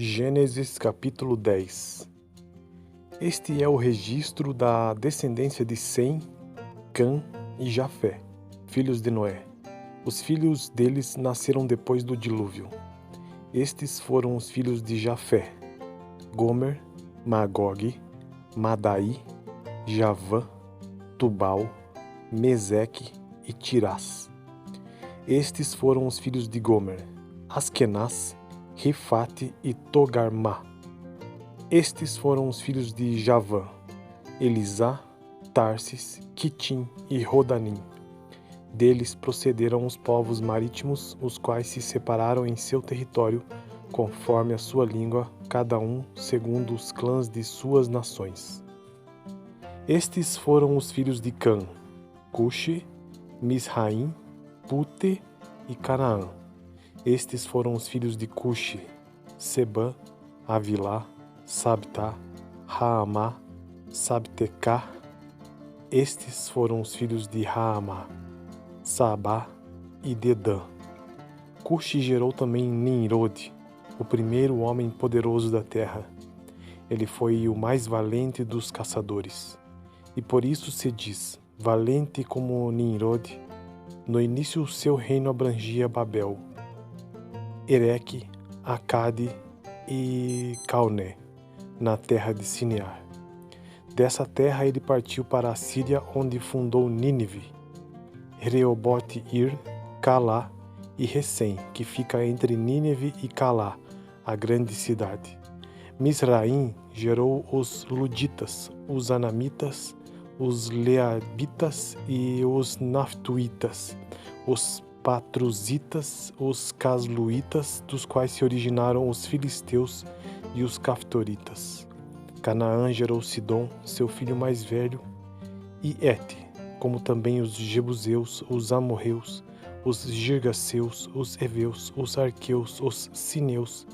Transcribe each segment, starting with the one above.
Gênesis capítulo 10. Este é o registro da descendência de Sem, Cã e Jafé, filhos de Noé. Os filhos deles nasceram depois do dilúvio. Estes foram os filhos de Jafé: Gomer, Magog, Madai, Javã, Tubal, Meseque e Tirás. Estes foram os filhos de Gomer: Askenaz, Rifate e Togarmá. Estes foram os filhos de Javã: Elisá, Tarsis, Quitim e Rodanim. Deles procederam os povos marítimos, os quais se separaram em seu território, conforme a sua língua, cada um segundo os clãs de suas nações. Estes foram os filhos de Cã: Cuxi, Misraim, Pute e Canaã. Estes foram os filhos de Cuxi: Sebã, Avilá, Sabtá, Raamá, Sabtecá. Estes foram os filhos de Raamá: Sabá e Dedã. Cuxi gerou também Nimrode, o primeiro homem poderoso da terra. Ele foi o mais valente dos caçadores. E por isso se diz, valente como Nimrode. No início seu reino abrangia Babel, Ereque, Acade e Calné, na terra de Sinear. Dessa terra ele partiu para a Síria, onde fundou Nínive, Reobote-ir, Calá e Recém, que fica entre Nínive e Calá, a grande cidade. Misraim gerou os Luditas, os Anamitas, os Leabitas e os Naftuitas, os Patruzitas, os Casluitas, dos quais se originaram os Filisteus e os Caftoritas. Canaã gerou Sidom, seu filho mais velho, e Et, como também os Jebuseus, os Amorreus, os Girgaceus, os Eveus, os Arqueus, os Sineus,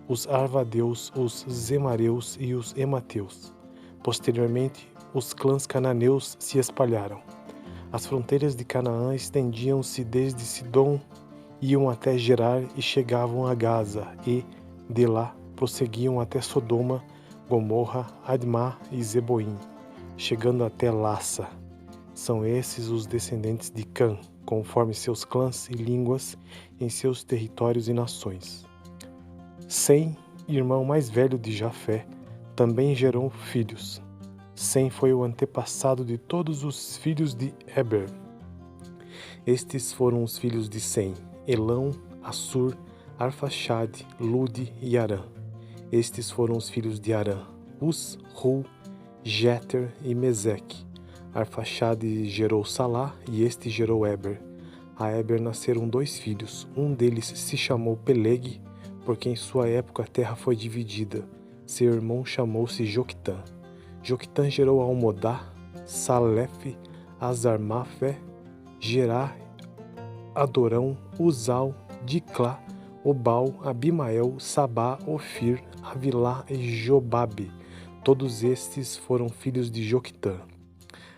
os Arvadeus, os Zemareus e os Emateus. Posteriormente, os clãs cananeus se espalharam. As fronteiras de Canaã estendiam-se desde Sidom, iam até Gerar e chegavam a Gaza, e, de lá, prosseguiam até Sodoma, Gomorra, Admá e Zeboim, chegando até Lassa. São esses os descendentes de Cã, conforme seus clãs e línguas, em seus territórios e nações. Sem, irmão mais velho de Jafé, também gerou filhos. Sem foi o antepassado de todos os filhos de Eber. Estes foram os filhos de Sem: Elão, Assur, Arfaxade, Lude e Arã. Estes foram os filhos de Arã: Uz, Ru, Jeter e Meseque. Arfaxade gerou Salá e este gerou Eber. A Eber nasceram 2 filhos. Um deles se chamou Peleg, porque em sua época a terra foi dividida. Seu irmão chamou-se Joquitã. Joquitã gerou Almodá, Salefe, Azarmafé, Gerá, Adorão, Uzal, Diclá, Obal, Abimael, Sabá, Ofir, Avilá e Jobabe. Todos estes foram filhos de Joquitã.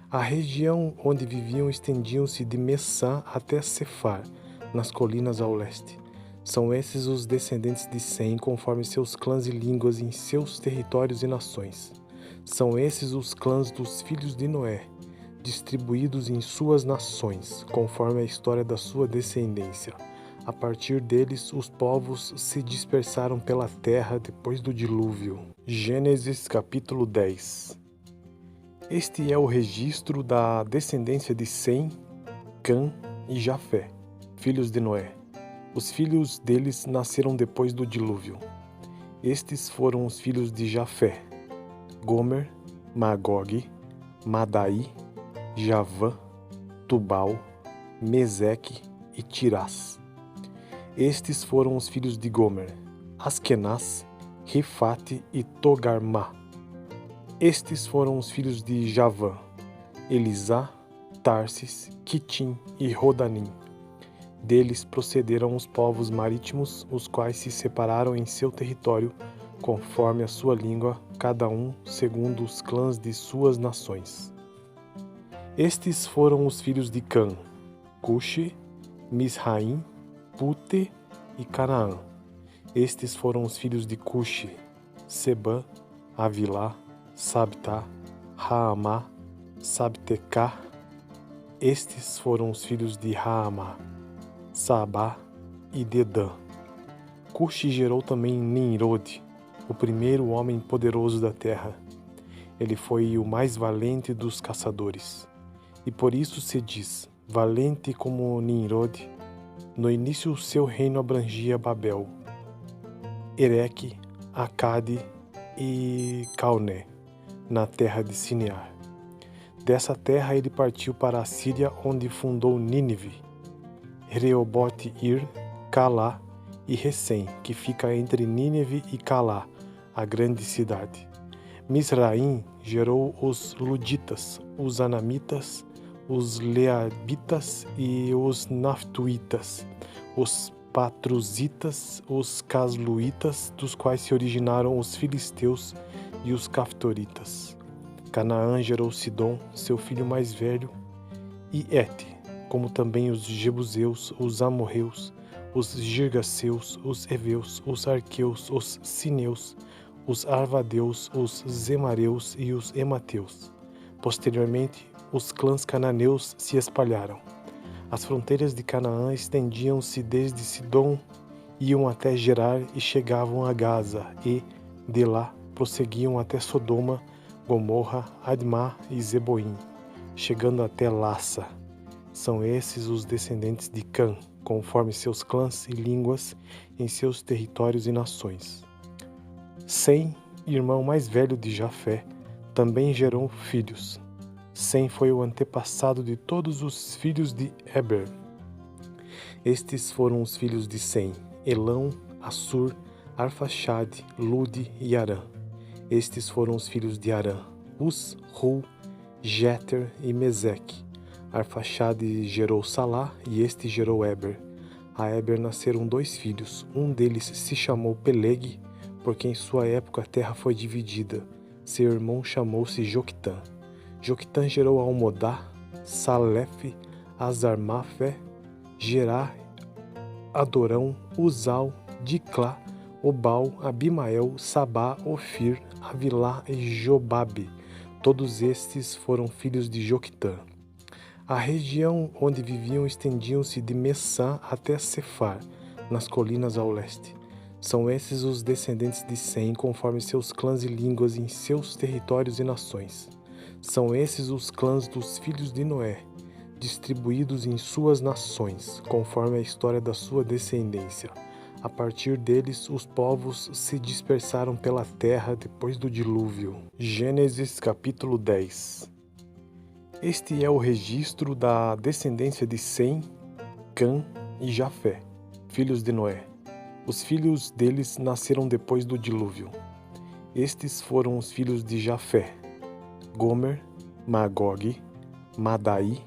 A região onde viviam estendiam-se de Messá até Cefar, nas colinas ao leste. São esses os descendentes de Sem, conforme seus clãs e línguas em seus territórios e nações. São esses os clãs dos filhos de Noé, distribuídos em suas nações, conforme a história da sua descendência. A partir deles, os povos se dispersaram pela terra depois do dilúvio. Gênesis capítulo 10. Este é o registro da descendência de Sem, Cã e Jafé, filhos de Noé. Os filhos deles nasceram depois do dilúvio. Estes foram os filhos de Jafé: Gomer, Magog, Madai, Javã, Tubal, Meseque e Tirás. Estes foram os filhos de Gomer: Askenaz, Rifate e Togarmá. Estes foram os filhos de Javã: Elisá, Tarsis, Quitim e Rodanim. Deles procederam os povos marítimos, os quais se separaram em seu território, conforme a sua língua, cada um segundo os clãs de suas nações. Estes foram os filhos de Cã: Cuxi, Misraim, Pute e Canaã. Estes foram os filhos de Cuxi: Sebã, Avilá, Sabtá, Raamá, Sabtecá. Estes foram os filhos de Raamá: Sabá e Dedã. Cuxi gerou também Nimrode, o primeiro homem poderoso da terra. Ele foi o mais valente dos caçadores. E por isso se diz, valente como Nimrode. No início seu reino abrangia Babel, Ereque, Acade e Calné, na terra de Sinear. Dessa terra ele partiu para a Síria, onde fundou Nínive, Reobote-ir, Calá e Recém, que fica entre Nínive e Calá, a grande cidade. Misraim gerou os Luditas, os Anamitas, os Leabitas e os Naftuitas, os Patruzitas, os Casluitas, dos quais se originaram os Filisteus e os Caftoritas. Canaã gerou Sidom, seu filho mais velho, e Et, como também os Jebuseus, os Amorreus, os Girgaceus, os Eveus, os Arqueus, os Sineus, os Arvadeus, os Zemareus e os Emateus. Posteriormente, os clãs cananeus se espalharam. As fronteiras de Canaã estendiam-se desde Sidom, iam até Gerar e chegavam a Gaza, e, de lá, prosseguiam até Sodoma, Gomorra, Admá e Zeboim, chegando até Lassa. São esses os descendentes de Cã, conforme seus clãs e línguas, em seus territórios e nações. Sem, irmão mais velho de Jafé, também gerou filhos. Sem foi o antepassado de todos os filhos de Eber. Estes foram os filhos de Sem: Elão, Assur, Arfaxade, Lude e Arã. Estes foram os filhos de Arã: Uz, Ru, Jeter e Meseque. Arfaxade gerou Salá e este gerou Eber. A Eber nasceram 2 filhos. Um deles se chamou Peleg, porque em sua época a terra foi dividida. Seu irmão chamou-se Joquitã. Joquitã gerou Almodá, Salefe, Azarmafé, Gerá, Adorão, Uzal, Diclá, Obal, Abimael, Sabá, Ofir, Avilá e Jobabe. Todos estes foram filhos de Joquitã. A região onde viviam estendiam-se de Messá até Cefar, nas colinas ao leste. São esses os descendentes de Sem, conforme seus clãs e línguas em seus territórios e nações. São esses os clãs dos filhos de Noé, distribuídos em suas nações, conforme a história da sua descendência. A partir deles, os povos se dispersaram pela terra depois do dilúvio. Gênesis capítulo 10. Este é o registro da descendência de Sem, Cã e Jafé, filhos de Noé. Os filhos deles nasceram depois do dilúvio. Estes foram os filhos de Jafé: Gomer, Magog, Madai,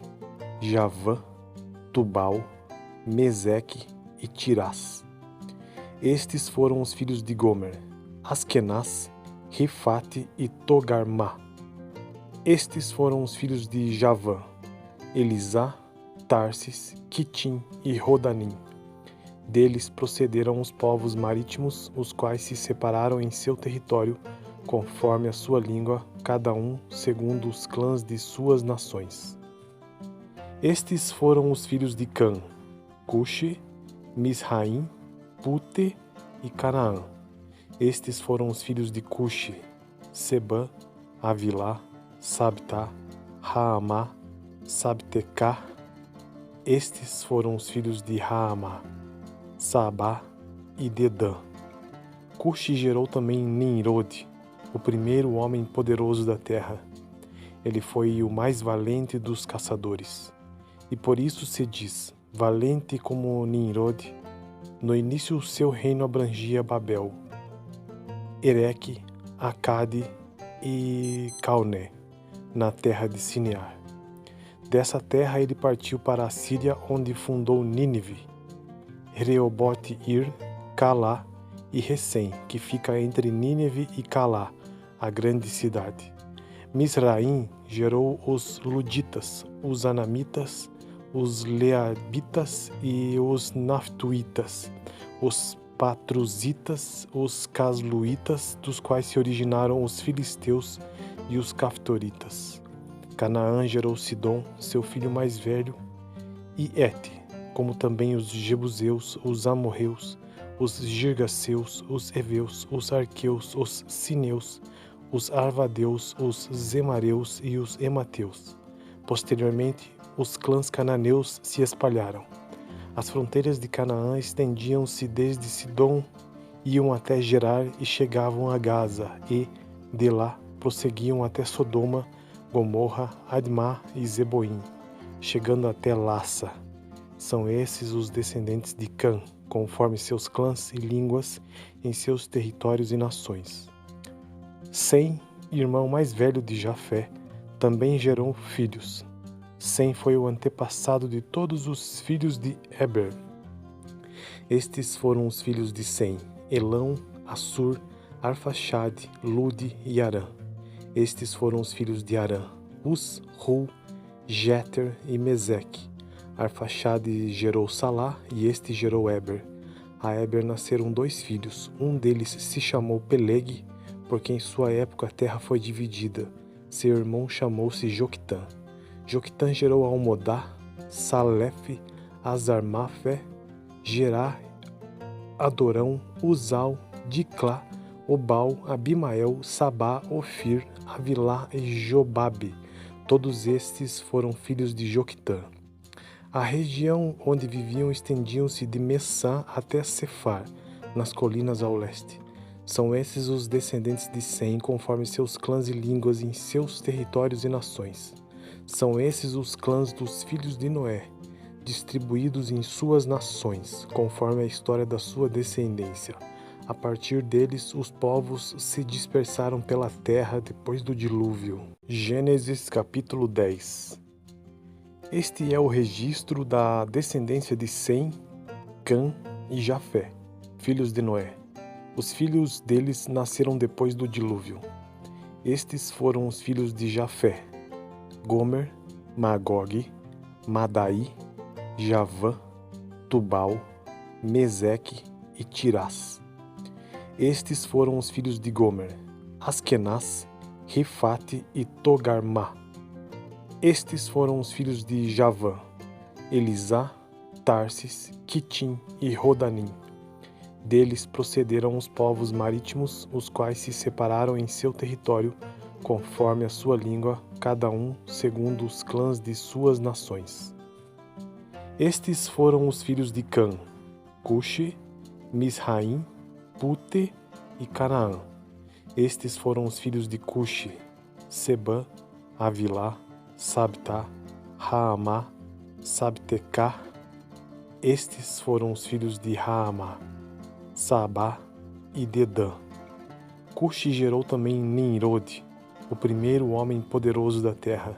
Javã, Tubal, Meseque e Tirás. Estes foram os filhos de Gomer: Askenaz, Rifate e Togarmá. Estes foram os filhos de Javã: Elisá, Tarsis, Quitim e Rodanim. Deles procederam os povos marítimos, os quais se separaram em seu território, conforme a sua língua, cada um segundo os clãs de suas nações. Estes foram os filhos de Cã: Cuxi, Misraim, Pute e Canaã. Estes foram os filhos de Cuxi: Sebã, Avilá, Sabtá, Raamá, Sabtecá. Estes foram os filhos de Raamá: Sabá e Dedã. Cuxi gerou também Nimrode, o primeiro homem poderoso da terra. Ele foi o mais valente dos caçadores. E por isso se diz, valente como Nimrode. No início seu reino abrangia Babel, Ereque, Acade e Calné, na terra de Sinear. Dessa terra ele partiu para a Síria, onde fundou Nínive, Reobote-ir, Calá e Recém, que fica entre Nínive e Calá, a grande cidade. Misraim gerou os Luditas, os Anamitas, os Leabitas e os Naftuitas, os Patruzitas, os Casluitas, dos quais se originaram os filisteus e os Caftoritas. Canaã gerou Sidom, seu filho mais velho, e Et, como também os Jebuseus, os Amorreus, os Girgaceus, os Eveus, os Arqueus, os Sineus, os Arvadeus, os Zemareus e os Emateus. Posteriormente, os clãs cananeus se espalharam. As fronteiras de Canaã estendiam-se desde Sidom, iam até Gerar e chegavam a Gaza, e, de lá, prosseguiam até Sodoma, Gomorra, Admá e Zeboim, chegando até Lassa. São esses os descendentes de Cã, conforme seus clãs e línguas, em seus territórios e nações. Sem, irmão mais velho de Jafé, também gerou filhos. Sem foi o antepassado de todos os filhos de Eber. Estes foram os filhos de Sem: Elão, Assur, Arfaxade, Lude e Arã. Estes foram os filhos de Arã: Uz, Ru, Jeter e Meseque. Arfaxade gerou Salá e este gerou Eber. A Eber nasceram 2 filhos. Um deles se chamou Peleg, porque em sua época a terra foi dividida. Seu irmão chamou-se Joquitã. Joquitã gerou Almodá, Salefe, Azarmafé, Gerá, Adorão, Uzal, Diclá, Obal, Abimael, Sabá, Ofir, Avilá e Jobabe. Todos estes foram filhos de Joquitã. A região onde viviam estendiam-se de Messá até Cefar, nas colinas ao leste. São esses os descendentes de Sem, conforme seus clãs e línguas em seus territórios e nações. São esses os clãs dos filhos de Noé, distribuídos em suas nações, conforme a história da sua descendência. A partir deles, os povos se dispersaram pela terra depois do dilúvio. Gênesis capítulo 10. Este é o registro da descendência de Sem, Cã e Jafé, filhos de Noé. Os filhos deles nasceram depois do dilúvio. Estes foram os filhos de Jafé: Gomer, Magog, Madai, Javã, Tubal, Meseque e Tirás. Estes foram os filhos de Gomer: Askenaz, Rifate e Togarmá. Estes foram os filhos de Javã: Elisá, Tarsis, Quitim e Rodanim. Deles procederam os povos marítimos, os quais se separaram em seu território, conforme a sua língua, cada um segundo os clãs de suas nações. Estes foram os filhos de Cã: Cuxi, Misraim, Pute e Canaã. Estes foram os filhos de Cuxi: Sebã, Avilá, Sabtá, Raamá, Sabtecá. Estes foram os filhos de Raamá: Sabá e Dedã. Cuxi gerou também Nimrode, o primeiro homem poderoso da terra.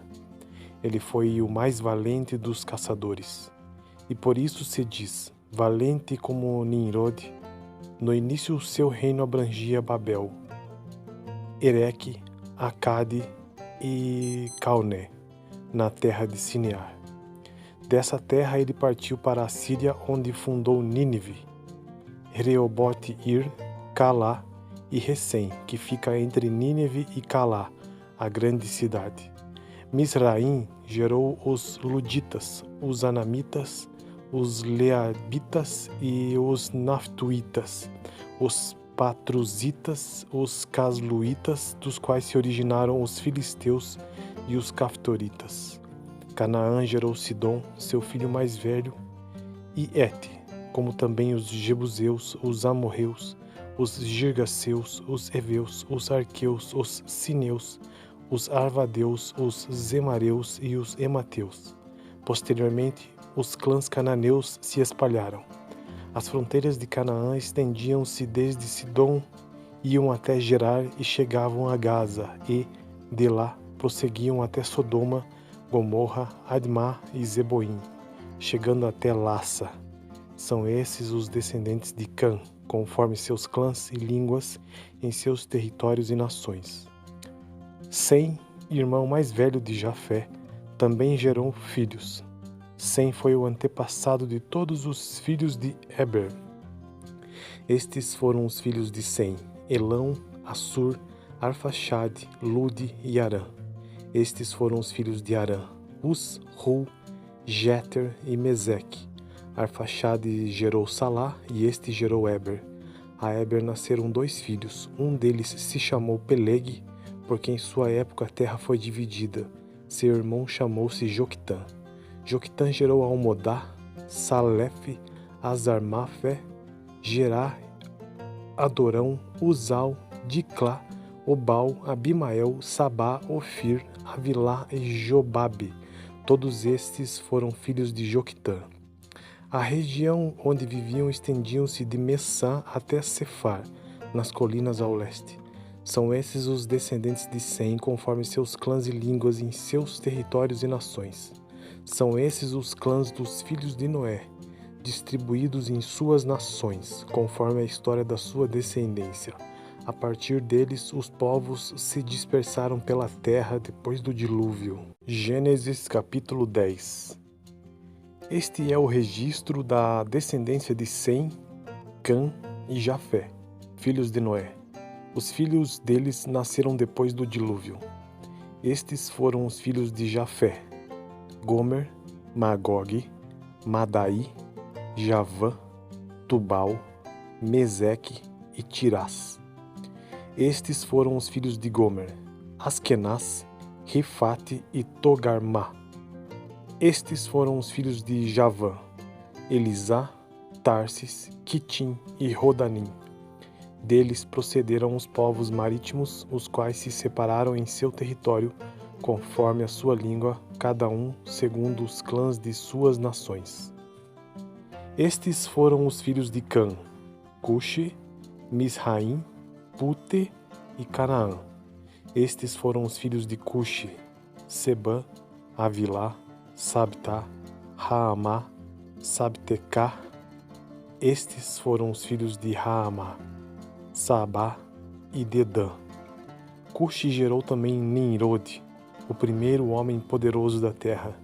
Ele foi o mais valente dos caçadores. E por isso se diz, valente como Nimrode. No início seu reino abrangia Babel, Ereque, Acade e Calné, na terra de Sinear. Dessa terra ele partiu para a Síria, onde fundou Nínive, Reobote-ir, Calá e Recém, que fica entre Nínive e Calá, a grande cidade. Misraim gerou os Luditas, os Anamitas, os Leabitas e os Naftuitas, os Patruzitas, os Casluitas, dos quais se originaram os filisteus e os Caftoritas. Canaã gerou Sidom, seu filho mais velho, e Et, como também os Jebuseus, os Amorreus, os Girgaceus, os Eveus, os Arqueus, os Sineus, os Arvadeus, os Zemareus e os Emateus. Posteriormente, os clãs cananeus se espalharam. As fronteiras de Canaã estendiam-se desde Sidom, iam até Gerar e chegavam a Gaza, e, de lá, prosseguiam até Sodoma, Gomorra, Admá e Zeboim, chegando até Lassa. São esses os descendentes de Cã, conforme seus clãs e línguas, em seus territórios e nações. Sem, irmão mais velho de Jafé, também gerou filhos. Sem foi o antepassado de todos os filhos de Eber. Estes foram os filhos de Sem: Elão, Assur, Arfaxade, Lude e Arã. Estes foram os filhos de Arã: Uz, Hu, Jeter e Meseque. Arfaxade gerou Salá e este gerou Eber. A Eber nasceram 2 filhos. Um deles se chamou Peleg, porque em sua época a terra foi dividida. Seu irmão chamou-se Joquitã. Joquitã gerou Almodá, Salef, Azarmafé, Gerá, Adorão, Uzal, Diclá, Obal, Abimael, Sabá, Ofir, Avilá e Jobabe. Todos estes foram filhos de Joquitã. A região onde viviam estendiam-se de Messã até Cefar, nas colinas ao leste. São esses os descendentes de Sem, conforme seus clãs e línguas em seus territórios e nações. São esses os clãs dos filhos de Noé, distribuídos em suas nações, conforme a história da sua descendência. A partir deles, os povos se dispersaram pela terra depois do dilúvio. Gênesis capítulo 10. Este é o registro da descendência de Sem, Cã e Jafé, filhos de Noé. Os filhos deles nasceram depois do dilúvio. Estes foram os filhos de Jafé: Gomer, Magog, Madai, Javã, Tubal, Meseque e Tirás. Estes foram os filhos de Gomer: Askenaz, Rifate e Togarmá. Estes foram os filhos de Javã: Elisá, Tarsis, Quitim e Rodanim. Deles procederam os povos marítimos, os quais se separaram em seu território, conforme a sua língua, cada um segundo os clãs de suas nações. Estes foram os filhos de Cã: Cuxi, Misraim, Pute e Canaã. Estes foram os filhos de Cuxi: Sebã, Avilá, Sabtá, Raamá, Sabtecá. Estes foram os filhos de Raamá: Sabá e Dedã. Cuxi gerou também Nimrode, o primeiro homem poderoso da terra.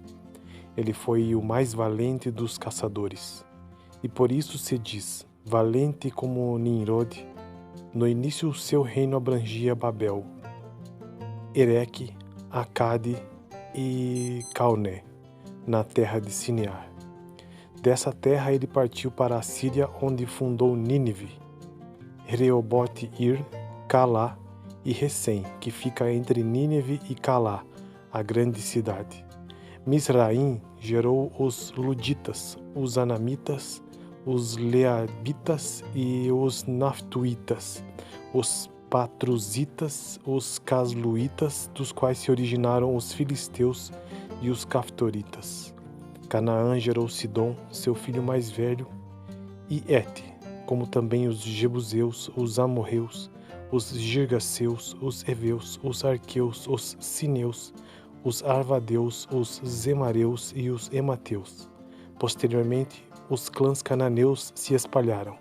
Ele foi o mais valente dos caçadores. E por isso se diz, valente como Nimrode. No início seu reino abrangia Babel, Ereque, Acade e Calné, na terra de Sinear. Dessa terra ele partiu para a Síria, onde fundou Nínive, Reobote-ir, Calá e Recém, que fica entre Nínive e Calá, a grande cidade. Misraim gerou os Luditas, os Anamitas, os Leabitas e os Naftuitas, os Patruzitas, os Casluitas, dos quais se originaram os Filisteus e os Caftoritas. Canaã gerou Sidom, seu filho mais velho, e Et, como também os Jebuseus, os Amorreus, os Girgaceus, os Eveus, os Arqueus, os Sineus, os Arvadeus, os Zemareus e os Emateus. Posteriormente, os clãs cananeus se espalharam.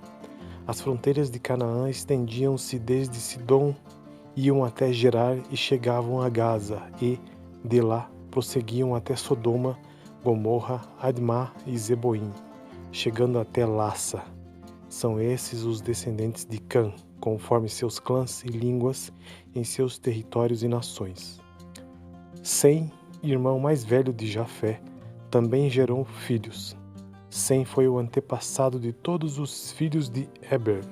As fronteiras de Canaã estendiam-se desde Sidom, iam até Gerar e chegavam a Gaza, e, de lá, prosseguiam até Sodoma, Gomorra, Admá e Zeboim, chegando até Lassa. São esses os descendentes de Cã, conforme seus clãs e línguas em seus territórios e nações. Sem, irmão mais velho de Jafé, também gerou filhos. Sem foi o antepassado de todos os filhos de Eber.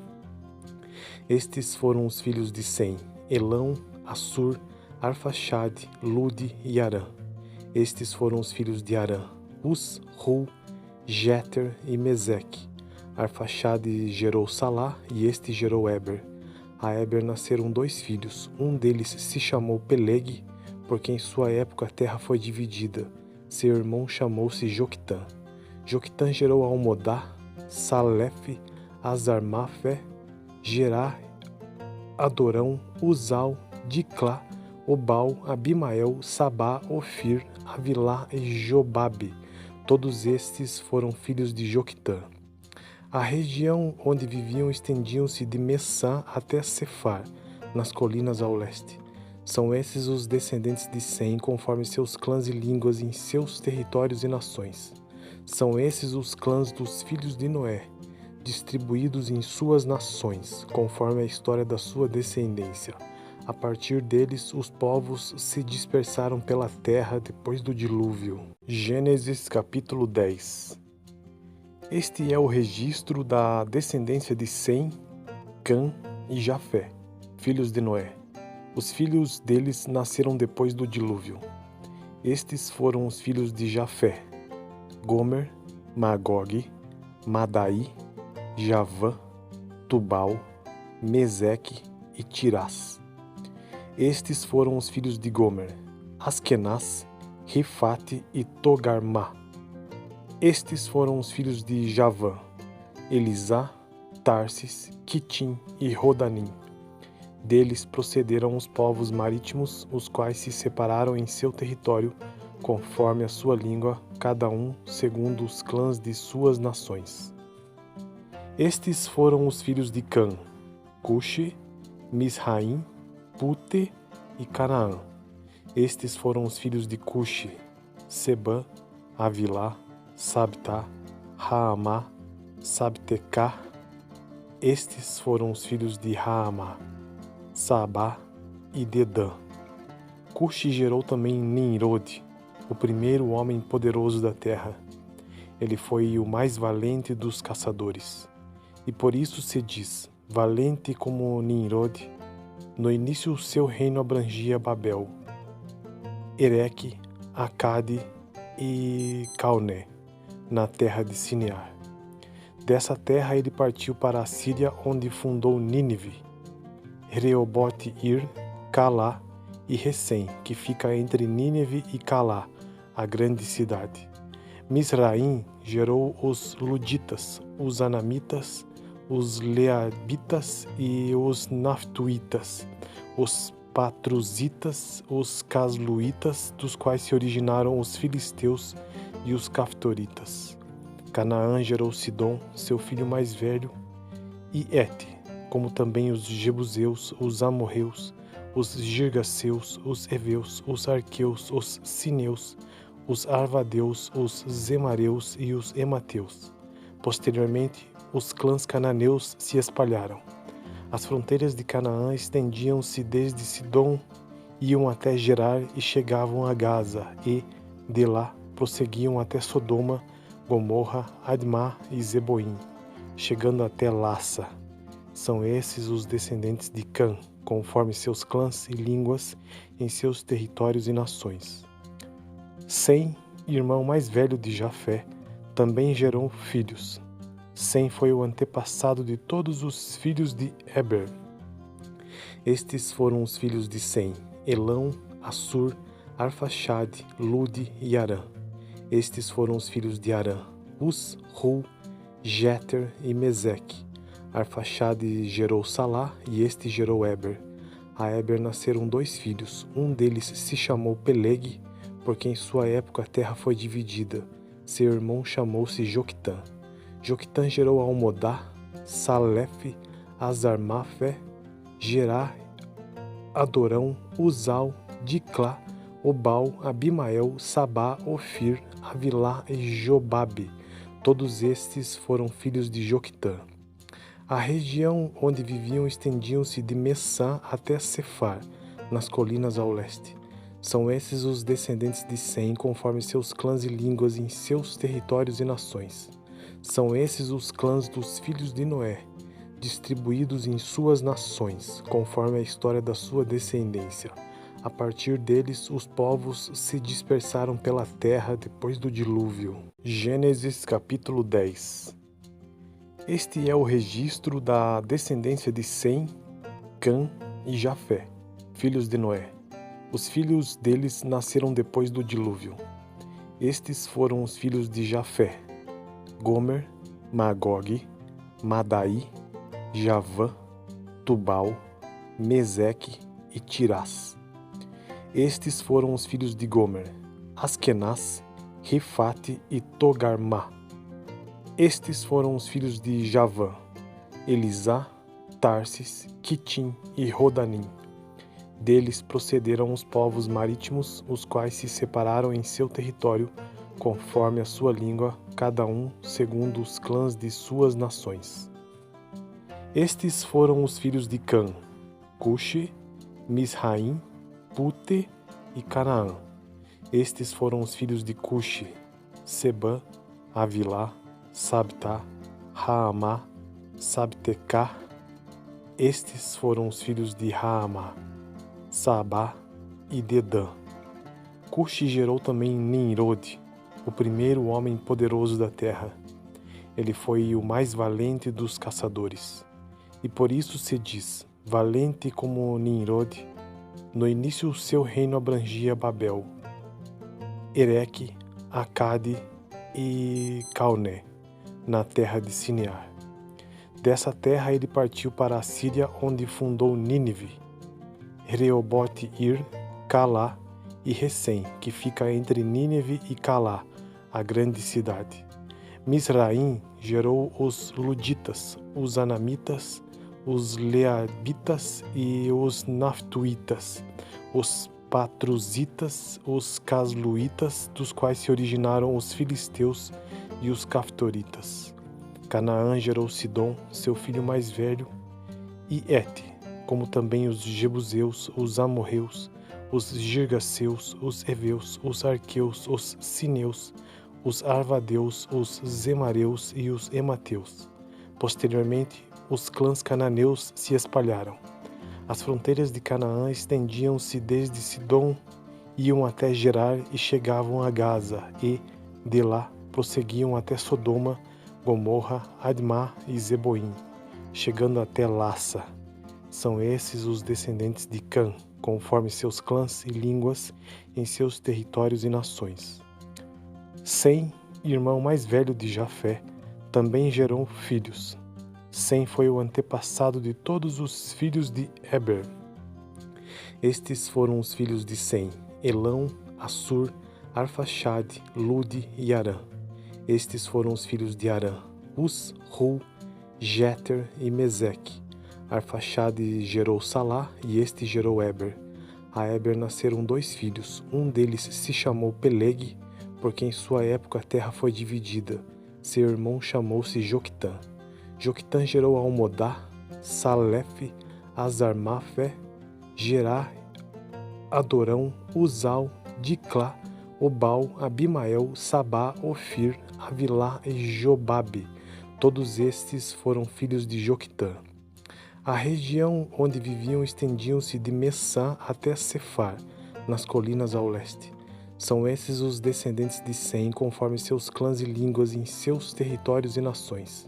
Estes foram os filhos de Sem: Elão, Assur, Arfaxade, Lude e Arã. Estes foram os filhos de Arã: Uz, Hu, Jeter e Meseque. Arfaxade gerou Salá e este gerou Eber. A Eber nasceram 2 filhos. Um deles se chamou Peleg, porque em sua época a terra foi dividida. Seu irmão chamou-se Joquitã. Joquitã gerou Almodá, Salef, Azarmafé, Gerá, Adorão, Uzal, Diclá, Obal, Abimael, Sabá, Ofir, Avilá e Jobabe. Todos estes foram filhos de Joquitã. A região onde viviam estendiam-se de Messã até Cefar, nas colinas ao leste. São esses os descendentes de Sem, conforme seus clãs e línguas em seus territórios e nações. São esses os clãs dos filhos de Noé, distribuídos em suas nações, conforme a história da sua descendência. A partir deles, os povos se dispersaram pela terra depois do dilúvio. Gênesis capítulo 10. Este é o registro da descendência de Sem, Cã e Jafé, filhos de Noé. Os filhos deles nasceram depois do dilúvio. Estes foram os filhos de Jafé: Gomer, Magog, Madai, Javã, Tubal, Meseque e Tirás. Estes foram os filhos de Gomer: Askenaz, Rifate e Togarmá. Estes foram os filhos de Javã: Elisá, Tarsis, Quitim e Rodanim. Deles procederam os povos marítimos, os quais se separaram em seu território, conforme a sua língua, cada um segundo os clãs de suas nações. Estes foram os filhos de Cã: Cuxi, Misraim, Pute e Canaã. Estes foram os filhos de Cuxi: Sebã, Avilá, Sabtá, Raamá, Sabtecá. Estes foram os filhos de Raamá: Sabá e Dedã. Cuxi gerou também Nimrode, o primeiro homem poderoso da terra. Ele foi o mais valente dos caçadores. E por isso se diz, valente como Nimrode. No início seu reino abrangia Babel, Ereque, Acade e Calné, na terra de Sinear. Dessa terra ele partiu para a Síria, onde fundou Nínive, Reobote-ir, Calá e Recém, que fica entre Nínive e Calá, a grande cidade. Misraim gerou os Luditas, os Anamitas, os Leabitas e os Naftuitas, os Patruzitas, os Casluitas, dos quais se originaram os Filisteus e os Caftoritas. Canaã gerou Sidom, seu filho mais velho, e Et, como também os Jebuseus, os Amorreus, os Girgaceus, os Eveus, os Arqueus, os Sineus, os Arvadeus, os Zemareus e os Emateus. Posteriormente, os clãs cananeus se espalharam. As fronteiras de Canaã estendiam-se desde Sidom, iam até Gerar e chegavam a Gaza, e, de lá, prosseguiam até Sodoma, Gomorra, Admá e Zeboim, chegando até Lassa. São esses os descendentes de Cã, conforme seus clãs e línguas, em seus territórios e nações. Sem, irmão mais velho de Jafé, também gerou filhos. Sem foi o antepassado de todos os filhos de Eber. Estes foram os filhos de Sem: Elão, Assur, Arfaxade, Lude e Arã. Estes foram os filhos de Arã: Uz, Ru, Jeter e Meseque. Arfaxade gerou Salá e este gerou Eber. A Eber nasceram 2 filhos. Um deles se chamou Peleg, porque em sua época a terra foi dividida. Seu irmão chamou-se Joquitã. Joquitã gerou Almodá, Salefe, Azarmafé, Gerá, Adorão, Uzal, Diclá, Obal, Abimael, Sabá, Ofir, Avilá e Jobabe. Todos estes foram filhos de Joquitã. A região onde viviam estendiam-se de Messá até Cefar, nas colinas ao leste. São esses os descendentes de Sem, conforme seus clãs e línguas em seus territórios e nações. São esses os clãs dos filhos de Noé, distribuídos em suas nações, conforme a história da sua descendência. A partir deles, os povos se dispersaram pela terra depois do dilúvio. Gênesis capítulo 10. Este é o registro da descendência de Sem, Cã e Jafé, filhos de Noé. Os filhos deles nasceram depois do dilúvio. Estes foram os filhos de Jafé: Gomer, Magog, Madai, Javã, Tubal, Meseque e Tirás. Estes foram os filhos de Gomer: Askenaz, Rifate e Togarmá. Estes foram os filhos de Javã: Elisá, Tarsis, Quitim e Rodanim. Deles procederam os povos marítimos, os quais se separaram em seu território, conforme a sua língua, cada um segundo os clãs de suas nações. Estes foram os filhos de Cã: Cuxi, Misraim, Pute e Canaã. Estes foram os filhos de Cuxi: Sebã, Avilá, Sabtá, Raamá, Sabtecá. Estes foram os filhos de Raamá: Sabá e Dedã. Cuxi gerou também Nimrode, o primeiro homem poderoso da terra. Ele foi o mais valente dos caçadores. E por isso se diz, valente como Nimrode. No início seu reino abrangia Babel, Ereque, Acade e Calné, na terra de Sinear. Dessa terra ele partiu para a Síria, onde fundou Nínive, Reobote-Ir, Calá e Recém, que fica entre Nínive e Calá, a grande cidade. Misraim gerou os Luditas, os Anamitas, os Leabitas e os Naftuítas, os Patruzitas, os Casluítas, dos quais se originaram os Filisteus e os Caftoritas. Canaã gerou Sidom, seu filho mais velho, e Et, como também os Jebuseus, os Amorreus, os Girgaceus, os Eveus, os Arqueus, os Sineus, os Arvadeus, os Zemareus e os Emateus. Posteriormente, os clãs cananeus se espalharam. As fronteiras de Canaã estendiam-se desde Sidom, iam até Gerar e chegavam a Gaza, e, de lá, prosseguiam até Sodoma, Gomorra, Admá e Zeboim, chegando até Lassa. São esses os descendentes de Cã, conforme seus clãs e línguas, em seus territórios e nações. Sem, irmão mais velho de Jafé, também gerou filhos. Sem foi o antepassado de todos os filhos de Eber. Estes foram os filhos de Sem: Elão, Assur, Arfaxade, Lude e Arã. Estes foram os filhos de Arã: Uz, Ru, Jeter e Meseque. Arfaxade gerou Salá e este gerou Eber. A Eber nasceram 2 filhos. Um deles se chamou Peleg, porque em sua época a terra foi dividida. Seu irmão chamou-se Joquitã. Joquitã gerou Almodá, Salef, Azarmafé, Gerá, Adorão, Uzal, Diclá, Obal, Abimael, Sabá, Ofir, Avilá e Jobabe. Todos estes foram filhos de Joquitã. A região onde viviam estendiam-se de Messá até Cefar, nas colinas ao leste. São esses os descendentes de Sem, conforme seus clãs e línguas em seus territórios e nações.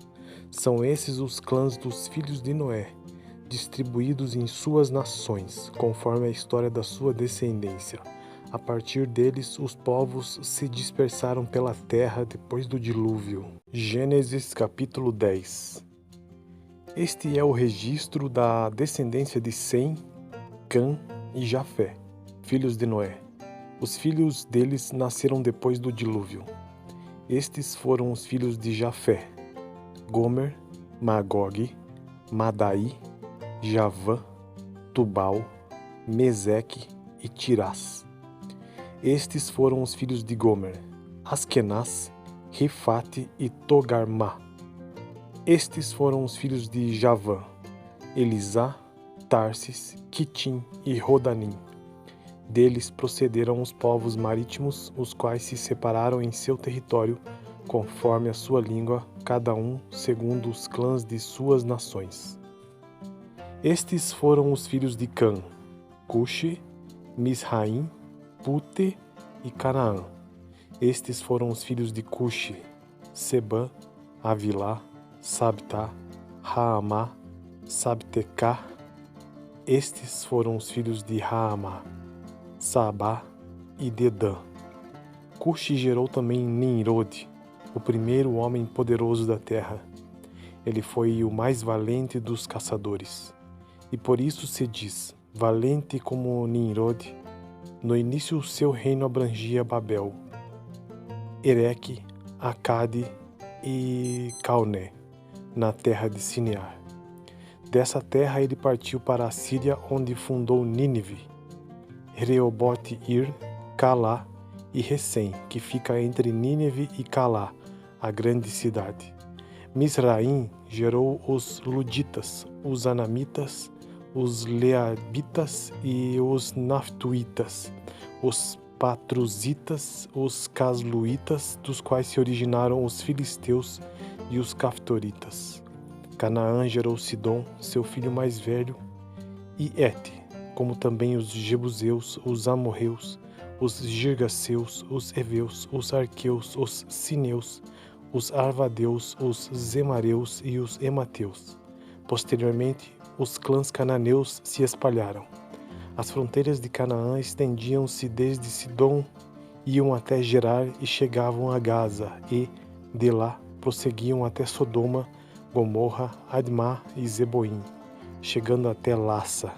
São esses os clãs dos filhos de Noé, distribuídos em suas nações, conforme a história da sua descendência. A partir deles, os povos se dispersaram pela terra depois do dilúvio. Gênesis capítulo 10. Este é o registro da descendência de Sem, Cã e Jafé, filhos de Noé. Os filhos deles nasceram depois do dilúvio. Estes foram os filhos de Jafé: Gomer, Magog, Madai, Javã, Tubal, Meseque e Tirás. Estes foram os filhos de Gomer: Askenaz, Rifate e Togarmá. Estes foram os filhos de Javã: Elisá, Tarsis, Quitim e Rodanim. Deles procederam os povos marítimos, os quais se separaram em seu território, conforme a sua língua, cada um segundo os clãs de suas nações. Estes foram os filhos de Cã: Cuxi, Misraim, Pute e Canaã. Estes foram os filhos de Cuxi: Sebã, Avilá, Sabtá, Raamá, Sabtecá. Estes foram os filhos de Raamá: Sabá e Dedã. Cuxi gerou também Nimrode, o primeiro homem poderoso da terra. Ele foi o mais valente dos caçadores. E por isso se diz, valente como Nimrode. No início seu reino abrangia Babel, Ereque, Acade e Calné, na terra de Sinear. Dessa terra ele partiu para a Síria, onde fundou Nínive, Reobote-Ir, Calá e Recém, que fica entre Nínive e Calá, a grande cidade. Misraim gerou os Luditas, os Anamitas, os Leabitas e os Naftuitas, os Patruzitas, os Casluitas, dos quais se originaram os Filisteus e os Caftoritas. Canaã gerou Sidom, seu filho mais velho, e Et, como também os Jebuseus, os Amorreus, os Girgaceus, os Eveus, os Arqueus, os Sineus, os Arvadeus, os Zemareus e os Emateus. Posteriormente, os clãs cananeus se espalharam. As fronteiras de Canaã estendiam-se desde Sidom, iam até Gerar e chegavam a Gaza, e, de lá, prosseguiam até Sodoma, Gomorra, Admá e Zeboim, chegando até Lassa.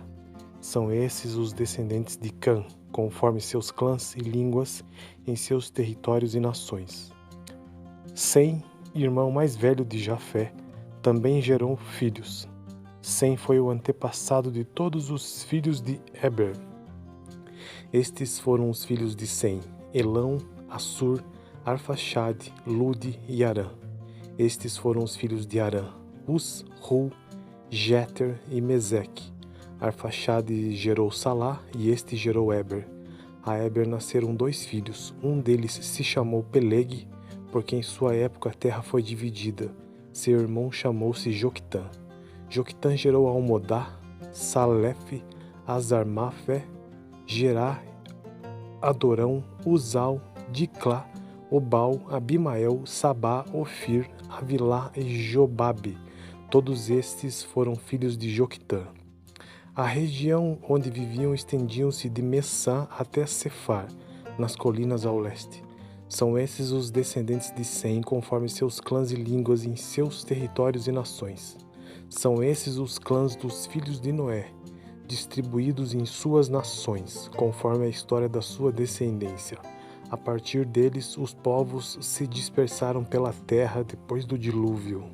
São esses os descendentes de Cã, conforme seus clãs e línguas, em seus territórios e nações. Sem, irmão mais velho de Jafé, também gerou filhos. Sem foi o antepassado de todos os filhos de Eber. Estes foram os filhos de Sem: Elão, Assur, Arfaxade, Lude e Arã. Estes foram os filhos de Arã: Uz, Ru, Jeter e Meseque. Arfaxade gerou Salá e este gerou Eber. A Eber nasceram 2 filhos. Um deles se chamou Peleg, porque em sua época a terra foi dividida. Seu irmão chamou-se Joquitã. Joquitã gerou Almodá, Salefe, Azarmafé, Gerá, Adorão, Uzal, Diclá, Obal, Abimael, Sabá, Ofir, Avilá e Jobabe. Todos estes foram filhos de Joquitã. A região onde viviam estendiam-se de Messá até Cefar, nas colinas ao leste. São esses os descendentes de Sem, conforme seus clãs e línguas em seus territórios e nações. São esses os clãs dos filhos de Noé, distribuídos em suas nações, conforme a história da sua descendência. A partir deles, os povos se dispersaram pela terra depois do dilúvio.